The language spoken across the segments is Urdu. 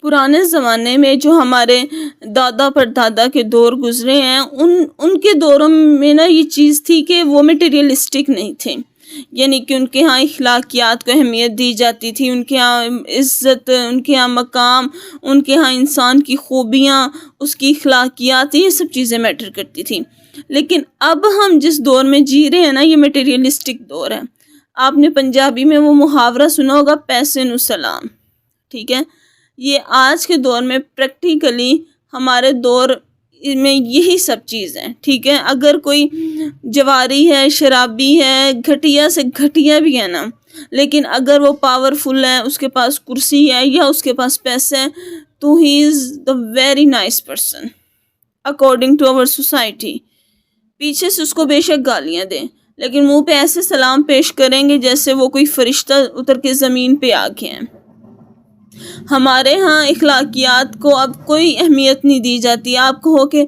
پرانے زمانے میں جو ہمارے دادا پردادا کے دور گزرے ہیں ان کے دوروں میں نا یہ چیز تھی کہ وہ میٹیریلسٹک نہیں تھے، یعنی کہ ان کے ہاں اخلاقیات کو اہمیت دی جاتی تھی، ان کے ہاں عزت، ان کے ہاں مقام، ان کے ہاں انسان کی خوبیاں، اس کی اخلاقیات، یہ سب چیزیں میٹر کرتی تھیں۔ لیکن اب ہم جس دور میں جی رہے ہیں نا، یہ میٹیریلسٹک دور ہے۔ آپ نے پنجابی میں وہ محاورہ سنا ہوگا، پیسے نو سلام، ٹھیک ہے؟ یہ آج کے دور میں پریکٹیکلی ہمارے دور میں یہی سب چیز ہے، ٹھیک ہے؟ اگر کوئی جواری ہے، شرابی ہے، گھٹیا سے گھٹیا بھی ہے نا، لیکن اگر وہ پاورفل ہے، اس کے پاس کرسی ہے یا اس کے پاس پیسے ہیں، تو ہی is the very nice person according to our society. پیچھے سے اس کو بے شک گالیاں دیں، لیکن منہ پہ ایسے سلام پیش کریں گے جیسے وہ کوئی فرشتہ اتر کے زمین پہ آ گئے ہیں۔ ہمارے ہاں اخلاقیات کو اب کوئی اہمیت نہیں دی جاتی۔ آپ کہو کہ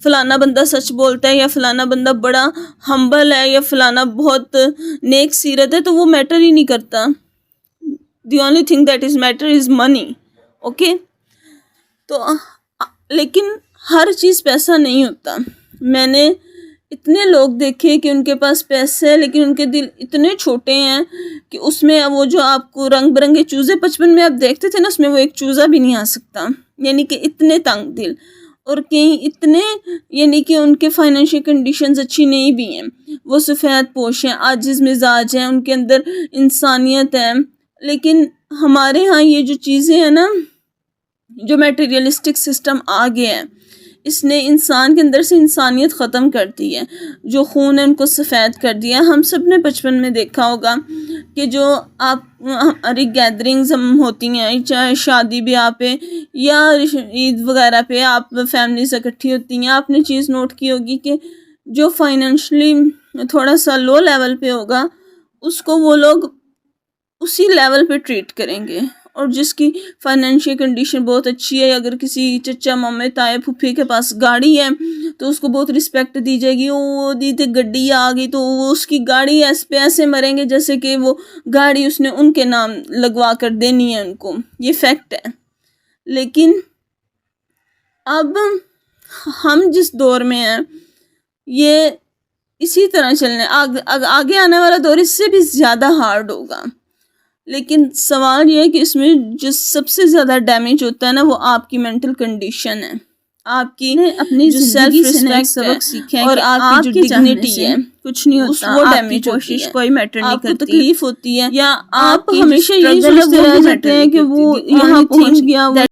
فلانا بندہ سچ بولتا ہے یا فلانا بندہ بڑا ہمبل ہے یا فلانا بہت نیک سیرت ہے، تو وہ میٹر ہی نہیں کرتا۔ The only thing that is matter is money, okay? تو لیکن ہر چیز پیسہ نہیں ہوتا۔ میں نے اتنے لوگ دیکھے کہ ان کے پاس پیسے ہے لیکن ان کے دل اتنے چھوٹے ہیں کہ اس میں وہ جو آپ کو رنگ برنگے چوزے بچپن میں آپ دیکھتے تھے نا، اس میں وہ ایک چوزا بھی نہیں آ سکتا، یعنی کہ اتنے تنگ دل، اور کہیں اتنے یعنی کہ ان کے فائنینشیل کنڈیشنز اچھی نہیں بھی ہیں، وہ سفید پوش ہیں، عاجز مزاج ہیں، ان کے اندر انسانیت ہے۔ لیکن ہمارے ہاں یہ جو چیزیں ہیں نا، جو میٹیریلسٹک سسٹم آ گیا ہے، اس نے انسان کے اندر سے انسانیت ختم کر دی ہے، جو خون ہے ان کو سفید کر دیا۔ ہم سب نے بچپن میں دیکھا ہوگا کہ جو ہماری گیدرنگز ہوتی ہیں، چاہے شادی بیاہ پہ یا عید وغیرہ پہ، آپ فیملی سے اکٹھی ہوتی ہیں، آپ نے چیز نوٹ کی ہوگی کہ جو فائنینشلی تھوڑا سا لو لیول پہ ہوگا، اس کو وہ لوگ اسی لیول پہ ٹریٹ کریں گے، اور جس کی فائنینشیل کنڈیشن بہت اچھی ہے، اگر کسی چچا مامے تائے پھوپھی کے پاس گاڑی ہے تو اس کو بہت رسپیکٹ دی جائے گی۔ وہ دیتے گڈی آ گئی تو وہ اس کی گاڑی ایسے مریں گے جیسے کہ وہ گاڑی اس نے ان کے نام لگوا کر دینی ہے ان کو، یہ فیکٹ ہے۔ لیکن اب ہم جس دور میں ہیں، یہ اسی طرح چلنے، آگے آنے والا دور اس سے بھی زیادہ ہارڈ ہوگا۔ لیکن سوال یہ ہے کہ اس میں جو سب سے زیادہ ڈیمیج ہوتا ہے نا، وہ آپ کی مینٹل کنڈیشن ہے، آپ کی اپنی جو سیلف ریسپیکٹ سبق سیکھیں اور آپ کی جو ڈگنیٹی ہے، کچھ نہیں ہوتا، وہ ڈیمیج ہوتی ہے، کوئی میٹر نہیں کرتی، آپ کو تکلیف ہوتی ہے، یا آپ ہمیشہ یہ سوچتے رہ جاتے ہیں کہ وہ یہاں پہنچ گیا،